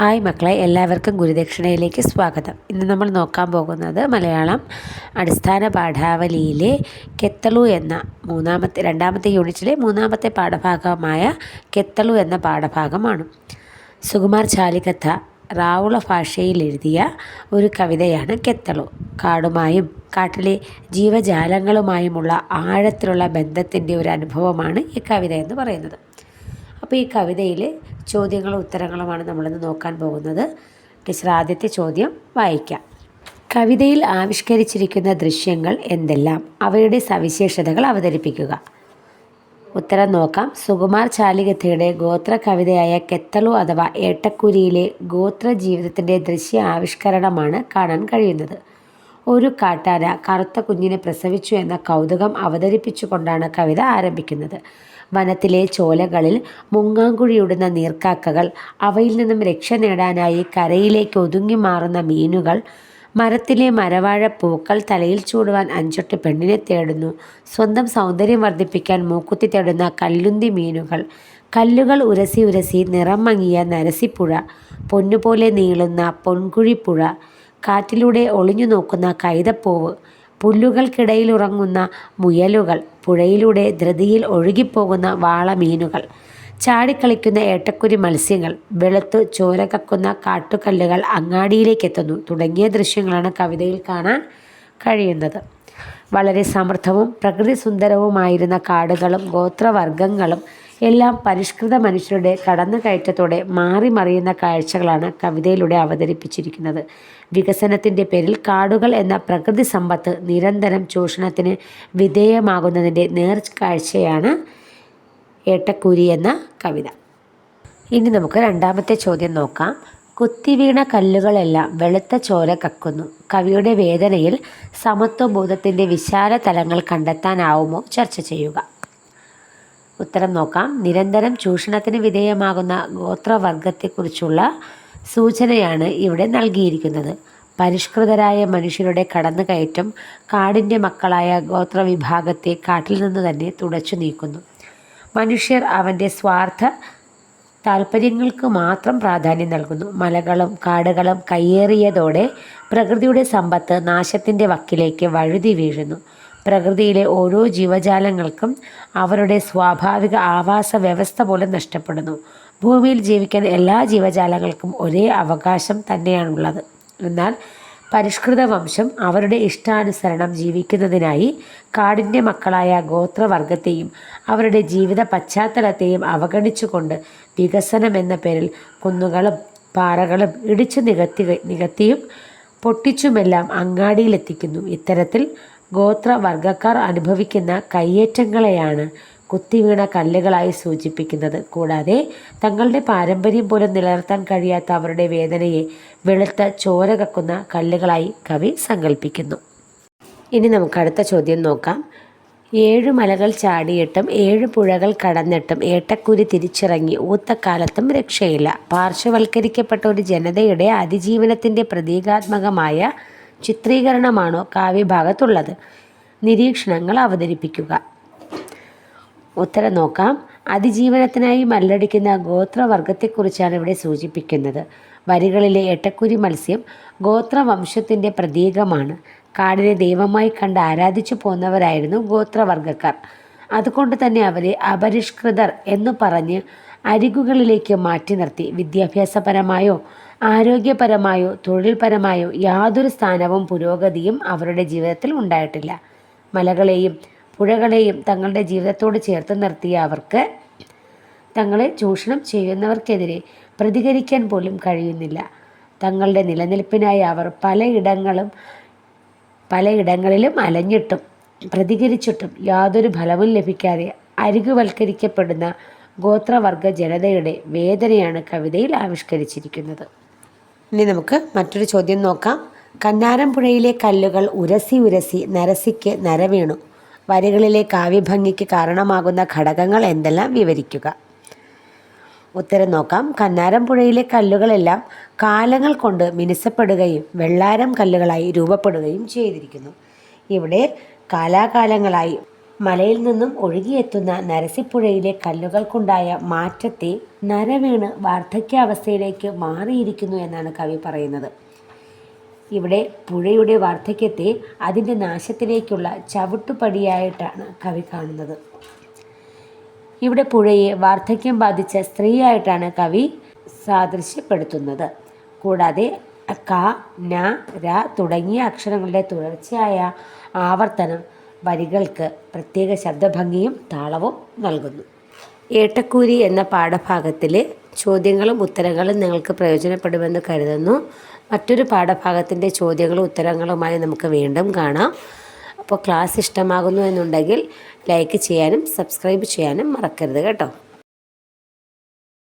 Hi മക്കളെ, എല്ലാവർക്കും ഗുരുദക്ഷിണയിലേക്ക് സ്വാഗതം. ഇന്ന് നമ്മൾ നോക്കാൻ പോകുന്നത് മലയാളം അടിസ്ഥാന പാഠാവലിയിലെ കെത്തളു എന്ന രണ്ടാമത്തെ യൂണിറ്റിലെ മൂന്നാമത്തെ പാഠഭാഗമായ കെത്തളു എന്ന പാഠഭാഗമാണ്. സുകുമാർ ചാലിക്കത്ത റാവുള ഭാഷയിൽ എഴുതിയ ഒരു കവിതയാണ് കെത്തളു. കാടുമായും കാട്ടിലെ ജീവജാലങ്ങളുമായുമുള്ള ആഴത്തിലുള്ള ബന്ധത്തിൻ്റെ ഒരു അനുഭവമാണ് ഈ കവിത എന്ന് പറയുന്നത്. അപ്പോൾ ഈ കവിതയിലെ ചോദ്യങ്ങളും ഉത്തരങ്ങളുമാണ് നമ്മളിന്ന് നോക്കാൻ പോകുന്നത്. ടീച്ചർ ആദ്യത്തെ ചോദ്യം വായിക്കാം. കവിതയിൽ ആവിഷ്കരിച്ചിരിക്കുന്ന ദൃശ്യങ്ങൾ എന്തെല്ലാം? അവയുടെ സവിശേഷതകൾ അവതരിപ്പിക്കുക. ഉത്തരം നോക്കാം. സുകുമാർ ചാലികത്തയുടെ ഗോത്ര കവിതയായ കെത്തളു അഥവാ ഏട്ടക്കുരിയിലെ ഗോത്ര ജീവിതത്തിൻ്റെ ദൃശ്യ ആവിഷ്കരണമാണ് കാണാൻ കഴിയുന്നത്. ഒരു കാട്ടാന കറുത്ത കുഞ്ഞിനെ പ്രസവിച്ചു എന്ന കൗതുകം അവതരിപ്പിച്ചുകൊണ്ടാണ് കവിത ആരംഭിക്കുന്നത്. വനത്തിലെ ചോലകളിൽ മുങ്ങാങ്കുഴിയിടുന്ന നീർക്കാക്കകൾ, അവയിൽ നിന്നും രക്ഷ നേടാനായി കരയിലേക്ക് ഒതുങ്ങി മാറുന്ന മീനുകൾ, മരത്തിലെ മരവാഴപ്പൂക്കൾ തലയിൽ ചൂടുവാൻ അഞ്ചൊട്ട് പെണ്ണിനെ തേടുന്നു, സ്വന്തം സൗന്ദര്യം വർദ്ധിപ്പിക്കാൻ മൂക്കുത്തി തേടുന്ന കല്ലുന്തി മീനുകൾ, കല്ലുകൾ ഉരസി ഉരസി നിറം മങ്ങിയ നരസിപ്പുഴ, പൊന്നുപോലെ നീളുന്ന പൊൻകുഴിപ്പുഴ, കാറ്റിലൂടെ ഒളിഞ്ഞു നോക്കുന്ന കൈതപ്പൂവ്, പുല്ലുകൾക്കിടയിലുറങ്ങുന്ന മുയലുകൾ, പുഴയിലൂടെ ധൃതിയിൽ ഒഴുകിപ്പോകുന്ന വാളമീനുകൾ, ചാടിക്കളിക്കുന്ന ഏട്ടക്കുരി മത്സ്യങ്ങൾ, വെളുത്തു ചോര കക്കുന്ന കാട്ടുകല്ലുകൾ അങ്ങാടിയിലേക്കെത്തുന്നു തുടങ്ങിയ ദൃശ്യങ്ങളാണ് കവിതയിൽ കാണാൻ കഴിയുന്നത്. വളരെ സമൃദ്ധവും പ്രകൃതി സുന്ദരവുമായിരുന്ന കാടുകളും ഗോത്രവർഗങ്ങളും എല്ലാം പരിഷ്കൃത മനുഷ്യരുടെ കടന്നുകയറ്റത്തോടെ മാറി മറിയുന്ന കാഴ്ചകളാണ് കവിതയിലൂടെ അവതരിപ്പിച്ചിരിക്കുന്നത്. വികസനത്തിൻ്റെ പേരിൽ കാടുകൾ എന്ന പ്രകൃതി സമ്പത്ത് നിരന്തരം ചൂഷണത്തിന് വിധേയമാകുന്നതിൻ്റെ നേർക്കാഴ്ചയാണ് ഏട്ടക്കുരി എന്ന കവിത. ഇനി നമുക്ക് രണ്ടാമത്തെ ചോദ്യം നോക്കാം. കുത്തിവീണ കല്ലുകളെല്ലാം വെളുത്ത ചോര കക്കുന്നു. കവിയുടെ വേദനയിൽ സമത്വബോധത്തിൻ്റെ വിശാല തലങ്ങൾ കണ്ടെത്താനാവുമോ? ചർച്ച ചെയ്യുക. ഉത്തരം നോക്കാം. നിരന്തരം ചൂഷണത്തിന് വിധേയമാകുന്ന ഗോത്രവർഗത്തെക്കുറിച്ചുള്ള സൂചനയാണ് ഇവിടെ നൽകിയിരിക്കുന്നത്. പരിഷ്കൃതരായ മനുഷ്യരുടെ കടന്നുകയറ്റം കാടിൻ്റെ മക്കളായ ഗോത്രവിഭാഗത്തെ കാട്ടിൽ നിന്ന് തന്നെ തുടച്ചു നീക്കുന്നു. മനുഷ്യർ അവൻ്റെ സ്വാർത്ഥ താൽപ്പര്യങ്ങൾക്ക് മാത്രം പ്രാധാന്യം നൽകുന്നു. മലകളും കാടുകളും കയ്യേറിയതോടെ പ്രകൃതിയുടെ സമ്പത്ത് നാശത്തിൻ്റെ വക്കിലേക്ക് വഴുതി വീഴുന്നു. പ്രകൃതിയിലെ ഓരോ ജീവജാലങ്ങൾക്കും അവരുടെ സ്വാഭാവിക ആവാസ വ്യവസ്ഥ പോലും നഷ്ടപ്പെടുന്നു. ഭൂമിയിൽ ജീവിക്കാൻ എല്ലാ ജീവജാലങ്ങൾക്കും ഒരേ അവകാശം തന്നെയാണുള്ളത്. എന്നാൽ പരിഷ്കൃത വംശം അവരുടെ ഇഷ്ടാനുസരണം ജീവിക്കുന്നതിനായി കാടിൻ്റെ മക്കളായ ഗോത്രവർഗത്തെയും അവരുടെ ജീവിത പശ്ചാത്തലത്തെയും അവഗണിച്ചുകൊണ്ട് വികസനം എന്ന പേരിൽ കുന്നുകളും പാറകളും ഇടിച്ചു നികത്തിയും പൊട്ടിച്ചുമെല്ലാം അങ്ങാടിയിലെത്തിക്കുന്നു. ഇത്തരത്തിൽ ഗോത്രവർഗക്കാർ അനുഭവിക്കുന്ന കയ്യേറ്റങ്ങളെയാണ് കുത്തിവീണ കല്ലുകളായി സൂചിപ്പിക്കുന്നത്. കൂടാതെ തങ്ങളുടെ പാരമ്പര്യം പോലും നിലനിർത്താൻ കഴിയാത്ത അവരുടെ വേദനയെ വെളുത്ത ചോര കക്കുന്ന കല്ലുകളായി കവി സങ്കല്പിക്കുന്നു. ഇനി നമുക്ക് അടുത്ത ചോദ്യം നോക്കാം. 7 മലകൾ ചാടിയിട്ടും 7 പുഴകൾ കടന്നിട്ടും ഏട്ടക്കുരി തിരിച്ചിറങ്ങി ഊത്തക്കാലത്തും രക്ഷയില്ല. പാർശ്വവൽക്കരിക്കപ്പെട്ട ഒരു ജനതയുടെ അതിജീവനത്തിൻ്റെ പ്രതീകാത്മകമായ ചിത്രീകരണമാണോ കാവ്യഭാഗത്തുള്ളത്? നിരീക്ഷണങ്ങൾ അവതരിപ്പിക്കുക. ഉത്തരം നോക്കാം. അതിജീവനത്തിനായി മല്ലടിക്കുന്ന ഗോത്രവർഗത്തെക്കുറിച്ചാണ് ഇവിടെ സൂചിപ്പിക്കുന്നത്. വരികളിലെ ഏട്ടക്കുരി മത്സ്യം ഗോത്രവംശത്തിൻ്റെ പ്രതീകമാണ്. കാടിനെ ദൈവമായി കണ്ട് ആരാധിച്ചു പോന്നവരായിരുന്നു ഗോത്രവർഗക്കാർ. അതുകൊണ്ട് തന്നെ അവരെ അപരിഷ്കൃതർ എന്നു പറഞ്ഞ് അരികുകളിലേക്ക് മാറ്റി നിർത്തി. വിദ്യാഭ്യാസപരമായോ ആരോഗ്യപരമായോ തൊഴിൽപരമായോ യാതൊരു സ്ഥാനവും പുരോഗതിയും അവരുടെ ജീവിതത്തിൽ ഉണ്ടായിട്ടില്ല. മലകളെയും പുഴകളെയും തങ്ങളുടെ ജീവിതത്തോട് ചേർത്ത് നിർത്തിയ അവർക്ക് തങ്ങളെ ചൂഷണം ചെയ്യുന്നവർക്കെതിരെ പ്രതികരിക്കാൻ പോലും കഴിയുന്നില്ല. തങ്ങളുടെ നിലനിൽപ്പിനായി അവർ പലയിടങ്ങളിലും അലഞ്ഞിട്ടും പ്രതികരിച്ചിട്ടും യാതൊരു ഫലവും ലഭിക്കാതെ അരികുവൽക്കരിക്കപ്പെടുന്ന ഗോത്രവർഗ ജനതയുടെ വേദനയാണ് കവിതയിൽ ആവിഷ്കരിച്ചിരിക്കുന്നത്. ഇനി നമുക്ക് മറ്റൊരു ചോദ്യം നോക്കാം. കന്നാരംപുഴയിലെ കല്ലുകൾ ഉരസി ഉരസി നരസിക്ക് നരവീണു. വരികളിലെ കാവ്യഭംഗിക്ക് കാരണമാകുന്ന ഘടകങ്ങൾ എന്തെല്ലാം? വിവരിക്കുക. ഉത്തരം നോക്കാം. കന്നാരംപുഴയിലെ കല്ലുകളെല്ലാം കാലങ്ങൾ കൊണ്ട് മിനുസപ്പെടുകയും വെള്ളാരം കല്ലുകളായി രൂപപ്പെടുകയും ചെയ്തിരിക്കുന്നു. ഇവിടെ കാലാകാലങ്ങളായി മലയിൽ നിന്നും ഒഴുകിയെത്തുന്ന നരസിപ്പുഴയിലെ കല്ലുകൾക്കുണ്ടായ മാറ്റത്തെ നരവീണ് വാർദ്ധക്യാവസ്ഥയിലേക്ക് മാറിയിരിക്കുന്നു എന്നാണ് കവി പറയുന്നത്. ഇവിടെ പുഴയുടെ വാർദ്ധക്യത്തെ അതിൻ്റെ നാശത്തിലേക്കുള്ള ചവിട്ടുപടിയായിട്ടാണ് കവി കാണുന്നത്. ഇവിടെ പുഴയെ വാർദ്ധക്യം ബാധിച്ച സ്ത്രീയായിട്ടാണ് കവി സാദൃശ്യപ്പെടുത്തുന്നത്. കൂടാതെ ക, ന, ര തുടങ്ങിയ അക്ഷരങ്ങളുടെ തുടർച്ചയായ ആവർത്തനം വരികൾക്ക് പ്രത്യേക ശബ്ദഭംഗിയും താളവും നൽകുന്നു. ഏട്ടക്കൂരി എന്ന പാഠഭാഗത്തിലെ ചോദ്യങ്ങളും ഉത്തരങ്ങളും നിങ്ങൾക്ക് പ്രയോജനപ്പെടുമെന്ന് കരുതുന്നു. മറ്റൊരു പാഠഭാഗത്തിൻ്റെ ചോദ്യങ്ങളും ഉത്തരങ്ങളുമായി നമുക്ക് വീണ്ടും കാണാം. അപ്പോൾ ക്ലാസ് ഇഷ്ടമാകുന്നു എന്നുണ്ടെങ്കിൽ ലൈക്ക് ചെയ്യാനും സബ്സ്ക്രൈബ് ചെയ്യാനും മറക്കരുത് കേട്ടോ.